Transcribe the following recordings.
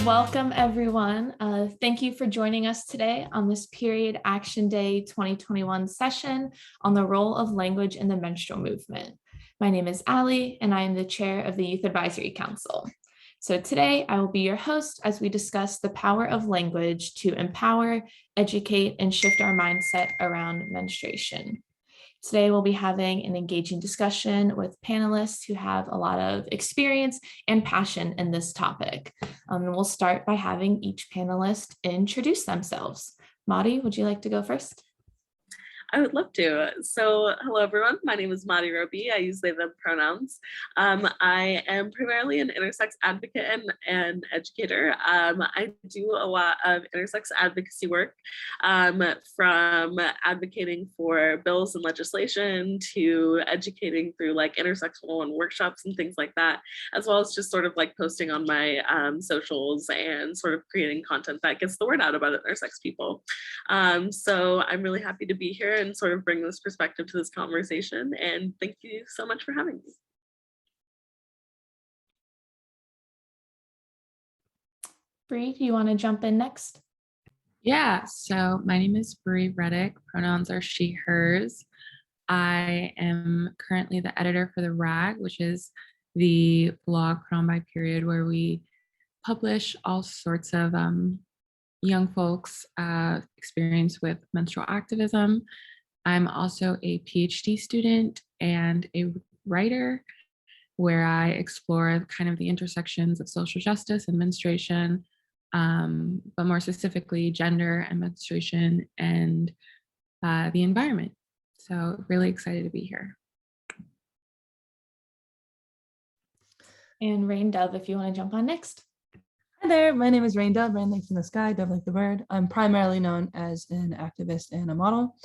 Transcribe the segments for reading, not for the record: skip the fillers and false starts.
Welcome, everyone. Thank you for joining us today on this Period Action Day 2021 session on the role of language in the menstrual movement. My name is Ali, and I am the chair of the Youth Advisory Council. So today, I will be your host as we discuss the power of language to empower, educate, and shift our mindset around menstruation. Today, we'll be having an engaging discussion with panelists who have a lot of experience and passion in this topic. And we'll start by having each panelist introduce themselves. Madi, would you like to go first? I would love to. So hello, everyone. My name is Madi Roby. I use they, them pronouns. I am primarily an intersex advocate and educator. I do a lot of intersex advocacy work, from advocating for bills and legislation to educating through like intersex 101 workshops and things like that, as well as just sort of like posting on my socials and sort of creating content that gets the word out about intersex people. So I'm really happy to be here and sort of bring this perspective to this conversation. And thank you so much for having me. Bree, do you want to jump in next? Yeah, so my name is Bree Reddick. Pronouns are she, hers. I am currently the editor for The Rag, which is the blog put on by Period, where we publish all sorts of young folks' experience with menstrual activism. I'm also a PhD student and a writer where I explore kind of the intersections of social justice and menstruation, but more specifically gender and menstruation and the environment. So really excited to be here. And Rain Dove, if you want to jump on next. Hi there, my name is Rain Dove, Rain like in the sky, Dove like the bird. I'm primarily known as an activist and a model.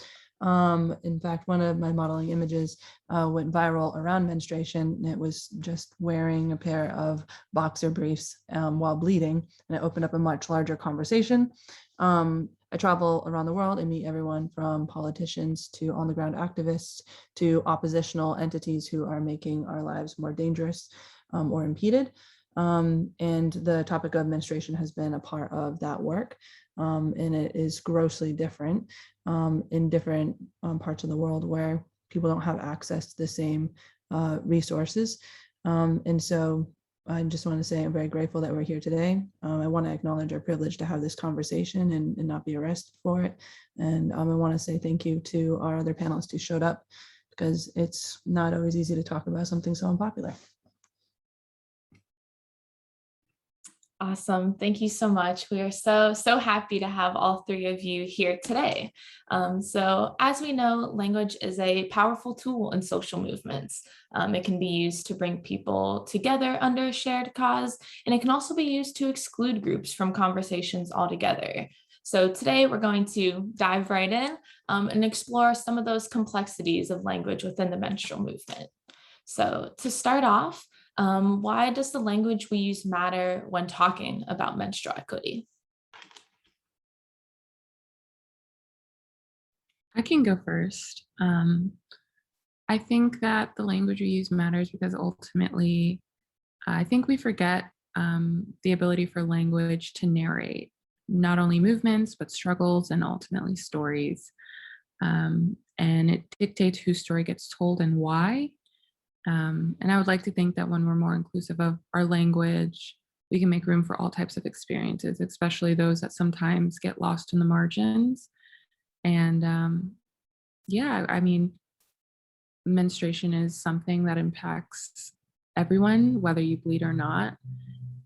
In fact, one of my modeling images went viral around menstruation. It was just wearing a pair of boxer briefs while bleeding, and it opened up a much larger conversation. I travel around the world and meet everyone from politicians to on-the-ground activists to oppositional entities who are making our lives more dangerous or impeded. And the topic of menstruation has been a part of that work. And it is grossly different in different parts of the world where people don't have access to the same resources. And so I just want to say I'm very grateful that we're here today. I want to acknowledge our privilege to have this conversation and not be arrested for it. And I want to say thank you to our other panelists who showed up, because it's not always easy to talk about something so unpopular. Awesome. Thank you so much. We are so happy to have all three of you here today. So as we know, language is a powerful tool in social movements. It can be used to bring people together under a shared cause, and it can also be used to exclude groups from conversations altogether. So today we're going to dive right in and explore some of those complexities of language within the menstrual movement. So to start off, why does the language we use matter when talking about menstrual equity? I can go first. I think that the language we use matters because ultimately, I think we forget the ability for language to narrate not only movements, but struggles and ultimately stories. And it dictates whose story gets told and why. And I would like to think that when we're more inclusive of our language, we can make room for all types of experiences, especially those that sometimes get lost in the margins. And yeah, I mean, menstruation is something that impacts everyone, whether you bleed or not.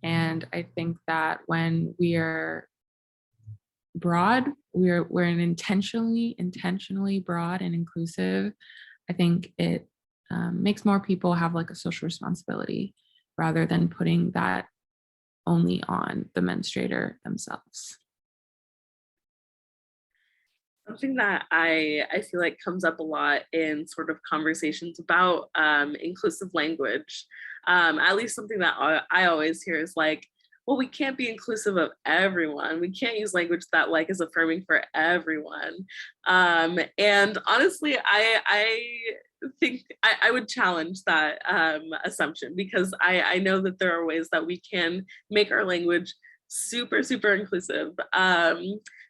And I think that when we are broad, we're an intentionally broad and inclusive. I think it makes more people have like a social responsibility rather than putting that only on the menstruator themselves. Something that I feel like comes up a lot in sort of conversations about inclusive language, at least something that I always hear is like, well, we can't be inclusive of everyone. We can't use language that like is affirming for everyone. And honestly, I think I would challenge that assumption, because I know that there are ways that we can make our language super, super inclusive.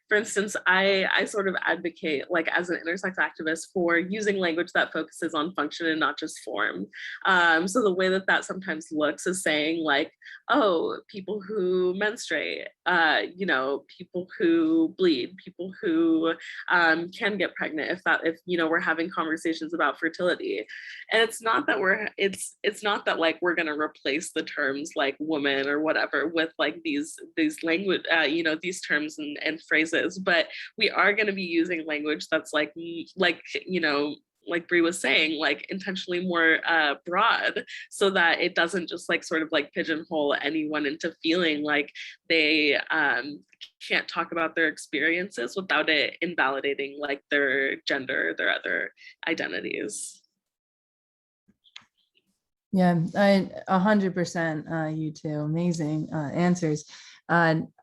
For instance, I sort of advocate, like as an intersex activist, for using language that focuses on function and not just form. So the way that that sometimes looks is saying like, oh, people who menstruate, you know, people who bleed, people who can get pregnant if you know we're having conversations about fertility. And it's not that it's not that like we're going to replace the terms like woman or whatever with like these language you know, these terms and phrases, but we are going to be using language that's like you know, like Brie was saying, like intentionally more broad, so that it doesn't just like sort of like pigeonhole anyone into feeling like they can't talk about their experiences without it invalidating like their gender, their other identities. Yeah, 100%. You two, amazing answers.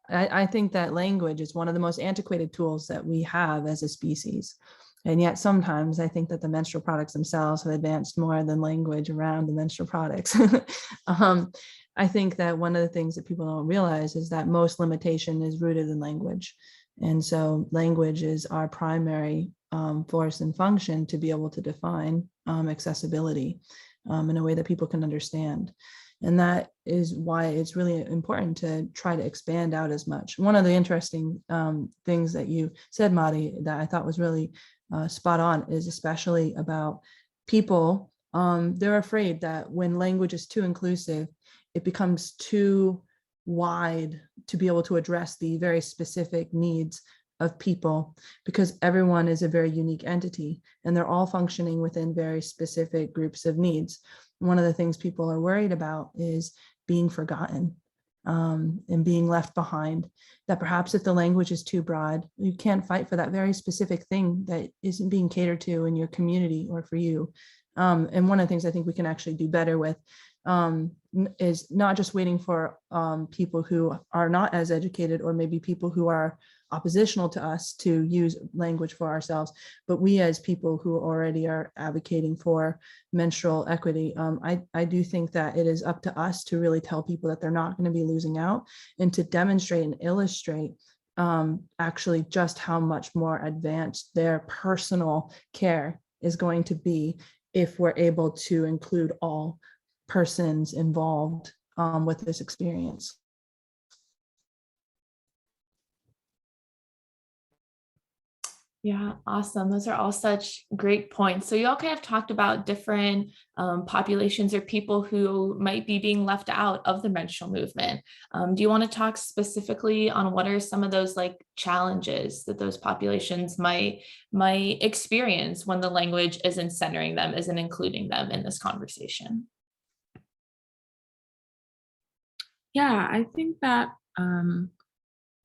I think that language is one of the most antiquated tools that we have as a species. And yet sometimes I think that the menstrual products themselves have advanced more than language around the menstrual products. I think that one of the things that people don't realize is that most limitation is rooted in language. And so language is our primary force and function to be able to define accessibility in a way that people can understand. And that is why it's really important to try to expand out as much. One of the interesting things that you said, Madi, that I thought was really spot on is especially about people. They're afraid that when language is too inclusive, it becomes too wide to be able to address the very specific needs of people, because everyone is a very unique entity and they're all functioning within very specific groups of needs. One of the things people are worried about is being forgotten and being left behind, that perhaps if the language is too broad, you can't fight for that very specific thing that isn't being catered to in your community or for you. And one of the things I think we can actually do better with is not just waiting for people who are not as educated, or maybe people who are oppositional to us, to use language for ourselves, but we as people who already are advocating for menstrual equity. I do think that it is up to us to really tell people that they're not going to be losing out, and to demonstrate and illustrate actually just how much more advanced their personal care is going to be if we're able to include all persons involved with this experience. Yeah, awesome. Those are all such great points. So you all kind of talked about different populations or people who might be being left out of the menstrual movement. Do you want to talk specifically on what are some of those like challenges that those populations might experience when the language isn't centering them, isn't including them in this conversation? Yeah, I think that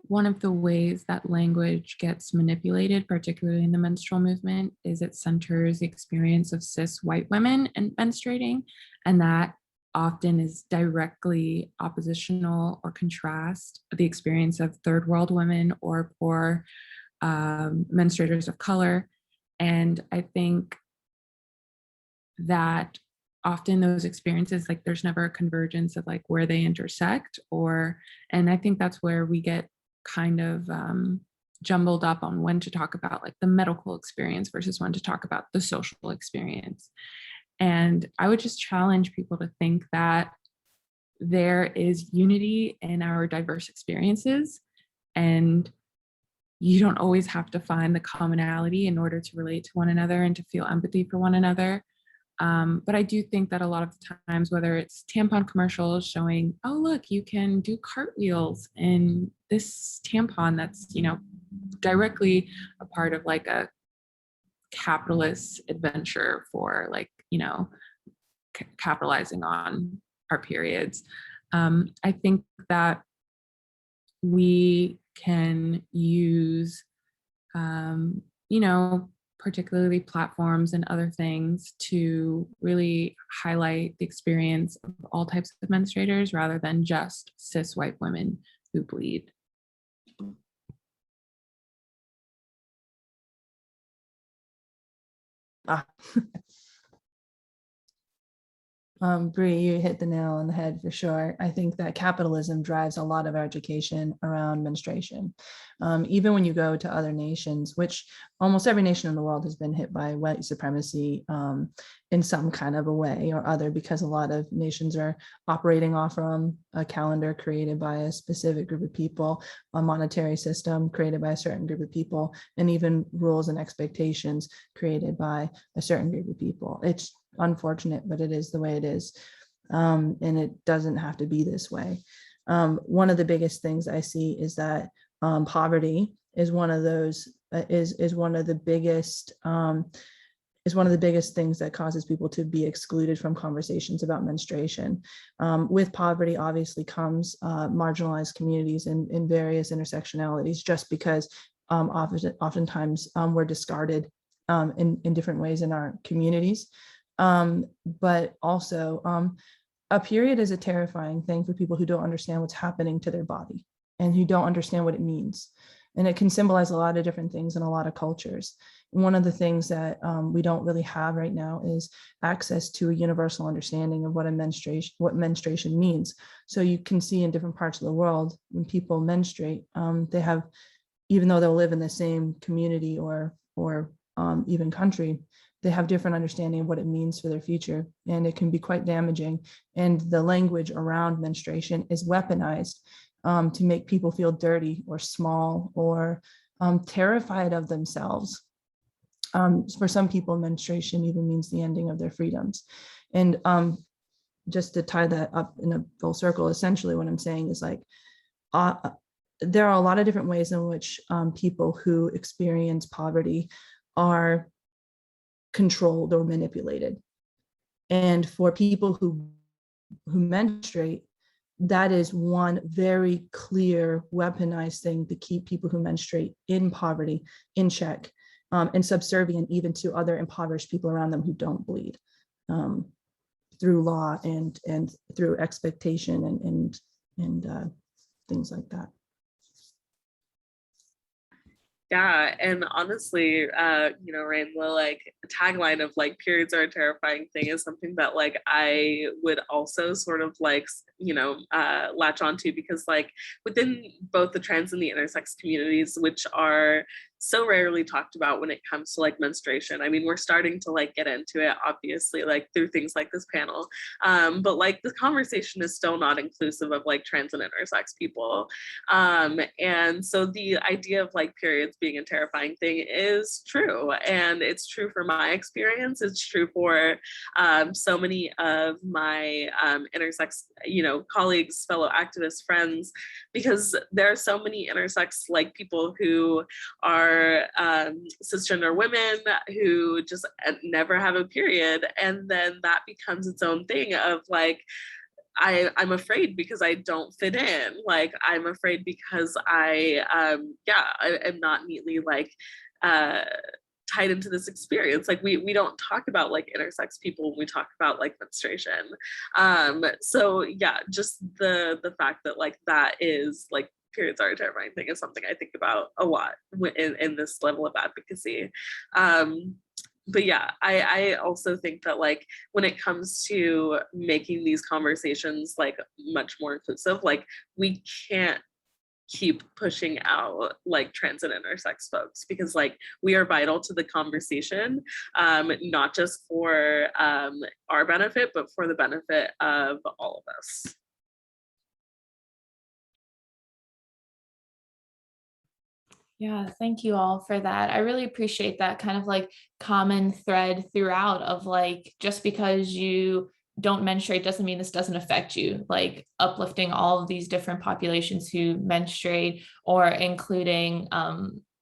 one of the ways that language gets manipulated, particularly in the menstrual movement, is it centers the experience of cis white women and menstruating, and that often is directly oppositional or contrast the experience of third world women or poor menstruators of color. And I think that often those experiences, like there's never a convergence of like where they intersect, and I think that's where we get kind of jumbled up on when to talk about like the medical experience versus when to talk about the social experience. And I would just challenge people to think that there is unity in our diverse experiences, and you don't always have to find the commonality in order to relate to one another and to feel empathy for one another. But I do think that a lot of times, whether it's tampon commercials showing, oh, look, you can do cartwheels in this tampon that's, you know, directly a part of like a capitalist adventure for like, you know, capitalizing on our periods. I think that we can use, you know, particularly platforms and other things to really highlight the experience of all types of menstruators rather than just cis white women who bleed. Ah. Bree, you hit the nail on the head for sure. I think that capitalism drives a lot of our education around menstruation. Even when you go to other nations, which almost every nation in the world has been hit by white supremacy in some kind of a way or other, because a lot of nations are operating off from a calendar created by a specific group of people, a monetary system created by a certain group of people, and even rules and expectations created by a certain group of people. It's unfortunate, but it is the way it is. And it doesn't have to be this way. One of the biggest things I see is that poverty is one of those is one of the biggest things that causes people to be excluded from conversations about menstruation. With poverty obviously comes marginalized communities in various intersectionalities, just because oftentimes we're discarded in different ways in our communities. But also a period is a terrifying thing for people who don't understand what's happening to their body and who don't understand what it means. And it can symbolize a lot of different things in a lot of cultures. And one of the things that we don't really have right now is access to a universal understanding of what menstruation means. So you can see in different parts of the world, when people menstruate, they have, even though they'll live in the same community or even country, they have different understanding of what it means for their future, and it can be quite damaging. And the language around menstruation is weaponized to make people feel dirty or small or terrified of themselves. For some people, menstruation even means the ending of their freedoms. And just to tie that up in a full circle, essentially what I'm saying is like, there are a lot of different ways in which people who experience poverty are controlled or manipulated. And for people who menstruate, that is one very clear weaponized thing to keep people who menstruate in poverty in check, and subservient even to other impoverished people around them who don't bleed, through law and through expectation and things like that. Yeah, and honestly, Rain, the like tagline of like periods are a terrifying thing is something that like I would also sort of like, latch onto, because like within both the trans and the intersex communities, which are so rarely talked about when it comes to like menstruation. I mean, we're starting to like get into it, obviously, like through things like this panel. But like the conversation is still not inclusive of like trans and intersex people. And so the idea of like periods being a terrifying thing is true. And it's true for my experience. It's true for so many of my intersex, colleagues, fellow activists, friends, because there are so many intersex like people who are cisgender women who just never have a period, and then that becomes its own thing of like, I'm afraid because I don't fit in. Like I'm afraid because I am not neatly like tied into this experience. Like we don't talk about like intersex people when we talk about like menstruation. So yeah, just the fact that like that is like periods are a terrifying thing is something I think about a lot in this level of advocacy. But yeah, I also think that like when it comes to making these conversations like much more inclusive, like we can't keep pushing out like trans and intersex folks, because like we are vital to the conversation, not just for our benefit, but for the benefit of all of us. Yeah, thank you all for that. I really appreciate that kind of like common thread throughout of like, just because you don't menstruate doesn't mean this doesn't affect you, like uplifting all of these different populations who menstruate, or including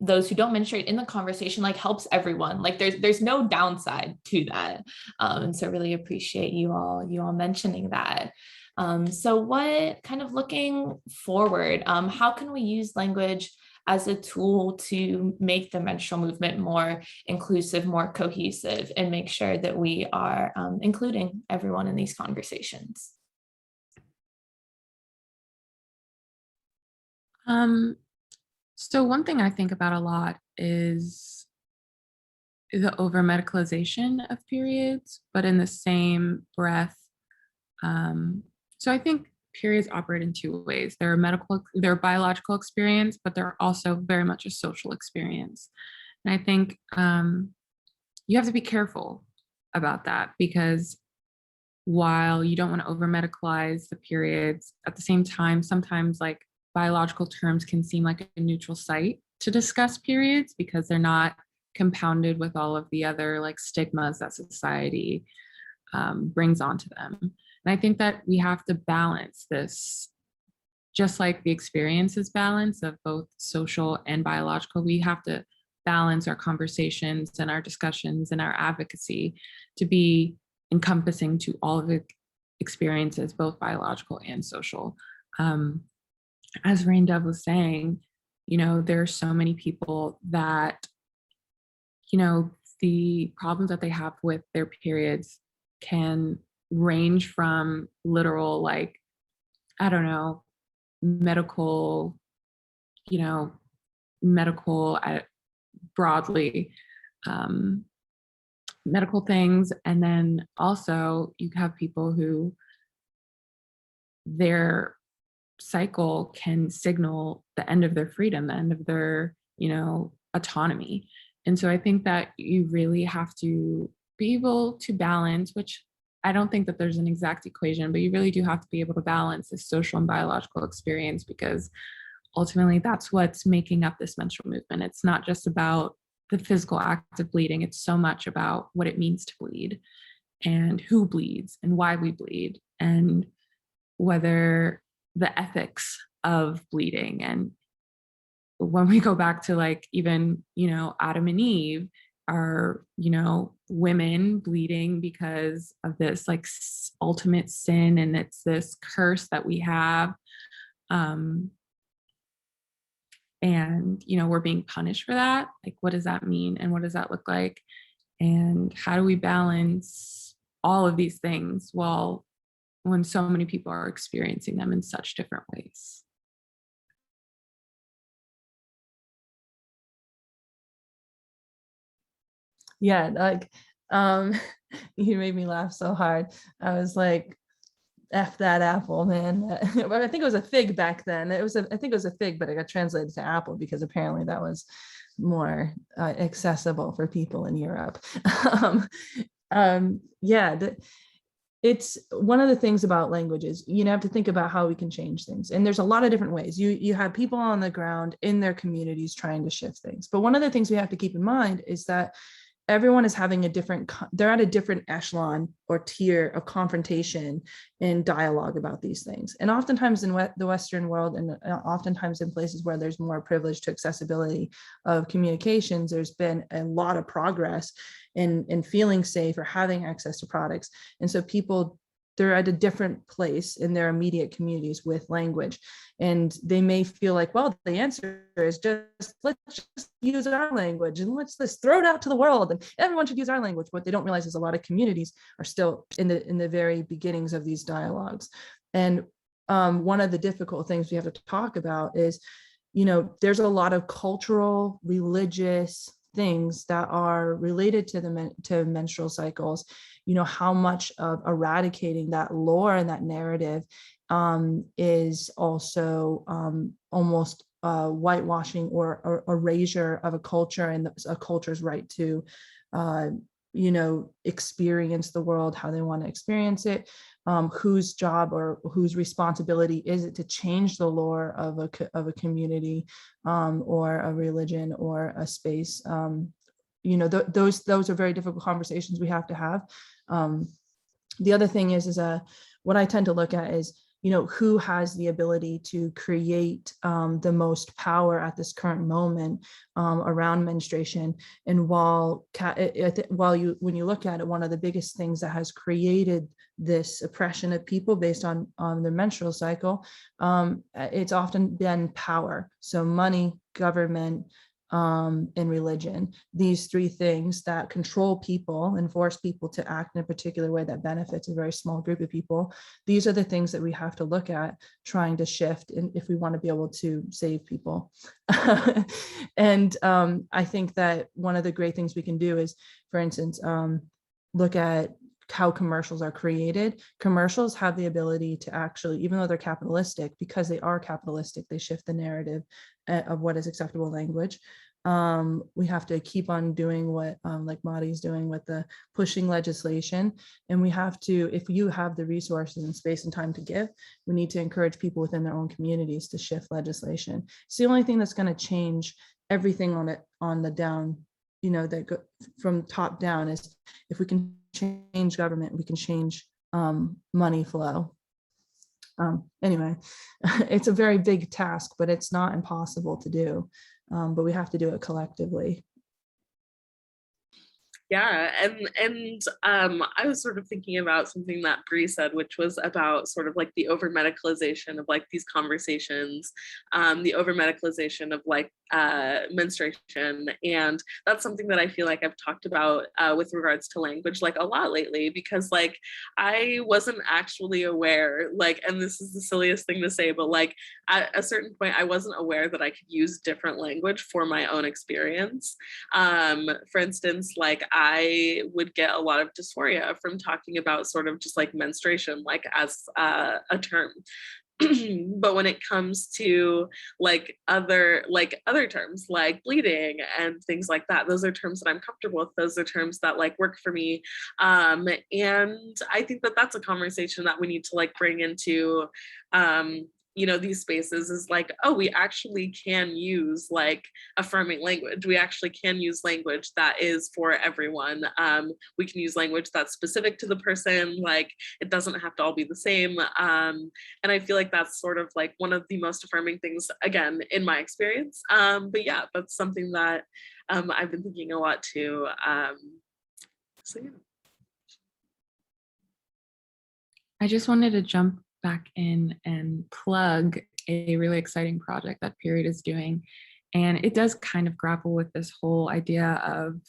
those who don't menstruate in the conversation, like helps everyone. Like there's no downside to that. And so really appreciate you all mentioning that. So what kind of looking forward, how can we use language as a tool to make the menstrual movement more inclusive, more cohesive, and make sure that we are including everyone in these conversations? So one thing I think about a lot is the over medicalization of periods, but in the same breath, So I think periods operate in two ways. They're a biological experience, but they're also very much a social experience. And I think you have to be careful about that, because while you don't want to over medicalize the periods, at the same time, sometimes like biological terms can seem like a neutral site to discuss periods because they're not compounded with all of the other like stigmas that society brings onto them. And I think that we have to balance this, just like the experiences balance of both social and biological. We have to balance our conversations and our discussions and our advocacy to be encompassing to all of the experiences, both biological and social. As Rain Dove was saying, there are so many people that, the problems that they have with their periods can range from literal, like, I don't know, medical, medical broadly, medical things. And then also you have people who their cycle can signal the end of their freedom, the end of their, autonomy. And so I think that you really have to be able to balance, which I don't think that there's an exact equation, but you really do have to be able to balance this social and biological experience, because ultimately that's what's making up this menstrual movement. It's not just about the physical act of bleeding. It's so much about what it means to bleed and who bleeds and why we bleed, and whether the ethics of bleeding. And when we go back to like even, Adam and Eve are, women bleeding because of this like ultimate sin, and it's this curse that we have. And, we're being punished for that. Like, what does that mean? And what does that look like? And how do we balance all of these things when so many people are experiencing them in such different ways? Yeah, like you made me laugh so hard. I was like, F that apple, man. But I think it was a fig back then. I think it was a fig, but it got translated to apple because apparently that was more accessible for people in Europe. Yeah, it's one of the things about languages. You have to think about how we can change things, and there's a lot of different ways. You have people on the ground in their communities trying to shift things, but one of the things we have to keep in mind is that everyone is having they're at a different echelon or tier of confrontation and dialogue about these things. And oftentimes in the Western world, and oftentimes in places where there's more privilege to accessibility of communications, there's been a lot of progress in feeling safe or having access to products. And so they're at a different place in their immediate communities with language. And they may feel like, well, the answer is let's just use our language and let's throw it out to the world and everyone should use our language. What they don't realize is a lot of communities are still in the very beginnings of these dialogues. And one of the difficult things we have to talk about is, there's a lot of cultural, religious things that are related to menstrual cycles. How much of eradicating that lore and that narrative is also almost whitewashing or erasure of a culture and a culture's right to experience the world how they want to experience it. Whose job or whose responsibility is it to change the lore of a community or a religion or a space? Those are very difficult conversations we have to have. The other thing is what I tend to look at is, who has the ability to create the most power at this current moment around menstruation. And when you look at it, one of the biggest things that has created this oppression of people based on their menstrual cycle, it's often been power. So money, government, and religion, these three things that control people and force people to act in a particular way that benefits a very small group of people. These are the things that we have to look at trying to shift if we want to be able to save people. And I think that one of the great things we can do is, for instance, look at how commercials are created. Commercials have the ability to actually, even though they're capitalistic, because they are capitalistic, they shift the narrative of what is acceptable language. We have to keep on doing what like Madi's doing with the pushing legislation. And we have to, if you have the resources and space and time to give, we need to encourage people within their own communities to shift legislation. It's the only thing that's going to change everything on the down, you know, that go from top down, is if we can change government, we can change money flow. Anyway, it's a very big task, but it's not impossible to do. But we have to do it collectively. Yeah, and I was sort of thinking about something that Bree said, which was about sort of like the over medicalization of like these conversations, the over medicalization of like menstruation, and that's something that I feel like I've talked about with regards to language like a lot lately, because like I wasn't actually aware, like, and this is the silliest thing to say, but like at a certain point I wasn't aware that I could use different language for my own experience. For instance, like I would get a lot of dysphoria from talking about sort of just like menstruation, like as a term. But when it comes to like other terms like bleeding and things like that, those are terms that I'm comfortable with. Those are terms that like work for me. And I think that that's a conversation that we need to like bring into you know, these spaces, is like, oh, we actually can use like affirming language. We actually can use language that is for everyone. We can use language that's specific to the person. Like it doesn't have to all be the same. And I feel like that's sort of like one of the most affirming things, again, in my experience. But yeah, that's something that I've been thinking a lot too. So yeah. I just wanted to jump back in and plug a really exciting project that Period is doing. And it does kind of grapple with this whole idea of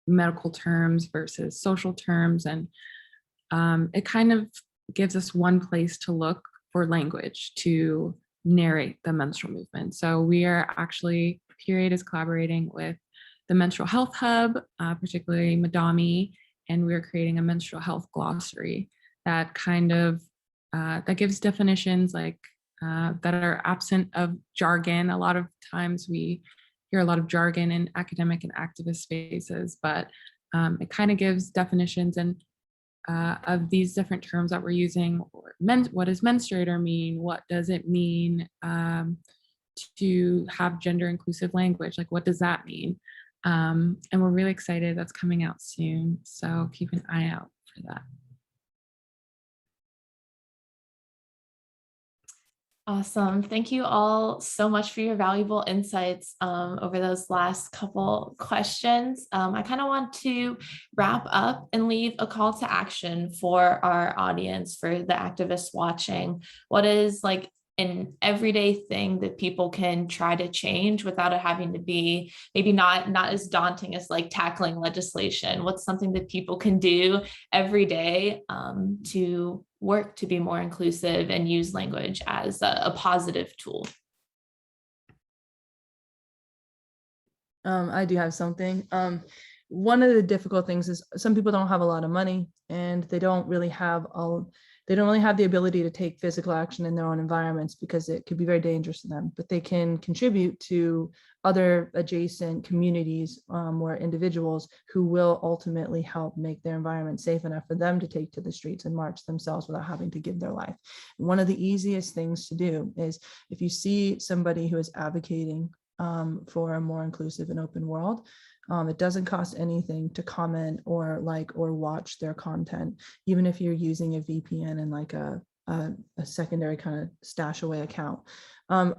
medical terms versus social terms. And it kind of gives us one place to look for language to narrate the menstrual movement. So we are actually, Period is collaborating with the Menstrual Health Hub, particularly Madami, and we're creating a menstrual health glossary that kind of that gives definitions like that are absent of jargon. A lot of times we hear a lot of jargon in academic and activist spaces, but it kind of gives definitions and of these different terms that we're using. What does menstruator mean? What does it mean to have gender inclusive language? Like, what does that mean? And we're really excited. That's coming out soon. So keep an eye out for that. Awesome. Thank you all so much for your valuable insights over those last couple questions. I kind of want to wrap up and leave a call to action for our audience, for the activists watching. What is like an everyday thing that people can try to change without it having to be maybe not as daunting as like tackling legislation? What's something that people can do every day to work to be more inclusive and use language as a positive tool? I do have something. One of the difficult things is some people don't have a lot of money, and they don't really have the ability to take physical action in their own environments because it could be very dangerous to them. But they can contribute to other adjacent communities or individuals who will ultimately help make their environment safe enough for them to take to the streets and march themselves without having to give their life. One of the easiest things to do is, if you see somebody who is advocating for a more inclusive and open world, it doesn't cost anything to comment or like or watch their content, even if you're using a VPN and like a secondary kind of stash away account.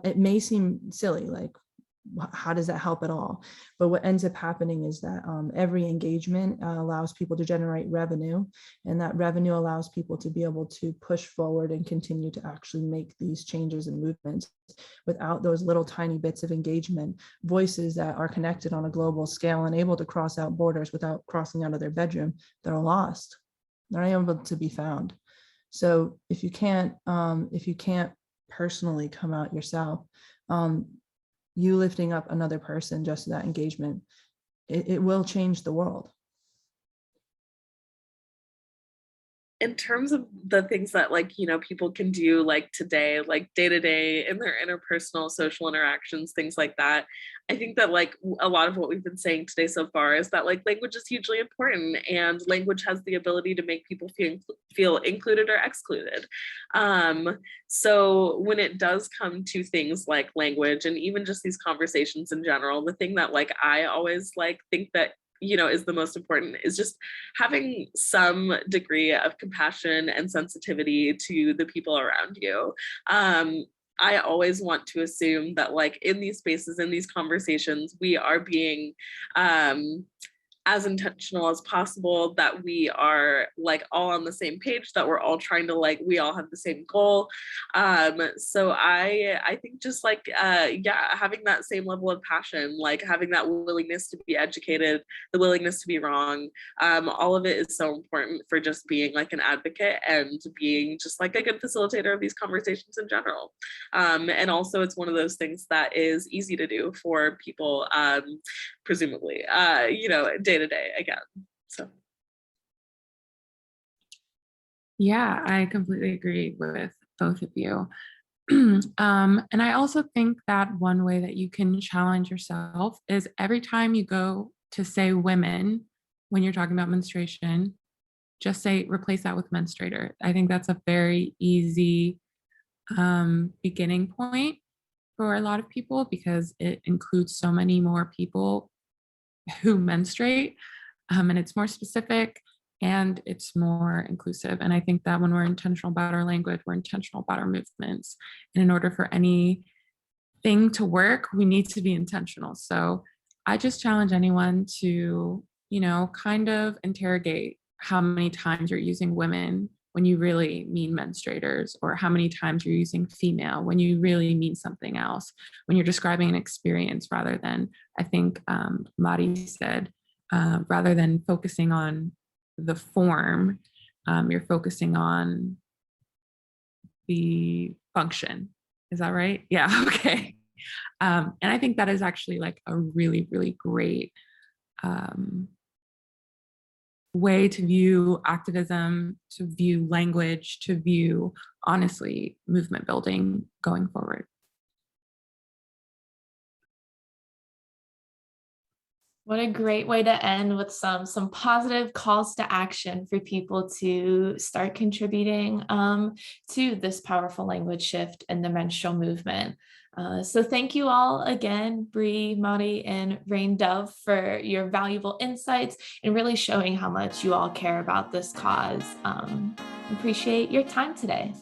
It may seem silly, like how does that help at all? But what ends up happening is that every engagement allows people to generate revenue, and that revenue allows people to be able to push forward and continue to actually make these changes and movements. Without those little tiny bits of engagement, voices that are connected on a global scale and able to cross out borders without crossing out of their bedroom, they're lost. They're not able to be found. So if you can't personally come out yourself, you lifting up another person, just that engagement, it will change the world. in terms of the things that like, people can do like today, like day to day in their interpersonal social interactions, things like that. I think that like a lot of what we've been saying today so far is that like language is hugely important, and language has the ability to make people feel included or excluded. So when it does come to things like language and even just these conversations in general, the thing that like I always like think that is the most important is just having some degree of compassion and sensitivity to the people around you. I always want to assume that like in these spaces, in these conversations, we are being as intentional as possible, that we are like all on the same page, that we're all trying to like, we all have the same goal. So I think just like yeah, having that same level of passion, like having that willingness to be educated, the willingness to be wrong, all of it is so important for just being like an advocate and being just like a good facilitator of these conversations in general. And also it's one of those things that is easy to do for people, presumably, day to day again. So Yeah, I completely agree with both of you. And I also think that one way that you can challenge yourself is every time you go to say women when you're talking about menstruation, just say replace that with menstruator. I think that's a very easy beginning point for a lot of people because it includes so many more people who menstruate, and it's more specific and it's more inclusive. And I think that when we're intentional about our language, we're intentional about our movements. And in order for anything to work, we need to be intentional. So I just challenge anyone to, kind of interrogate how many times you're using women when you really mean menstruators, or how many times you're using female when you really mean something else, when you're describing an experience rather than, I think Mari said, rather than focusing on the form, you're focusing on the function. Is that right? Yeah, okay. And I think that is actually like a really, really great way to view activism, to view language, to view, honestly, movement building going forward. What a great way to end with some positive calls to action for people to start contributing to this powerful language shift in the menstrual movement. So thank you all again, Bree, Mari, and Rain Dove, for your valuable insights and really showing how much you all care about this cause. Appreciate your time today.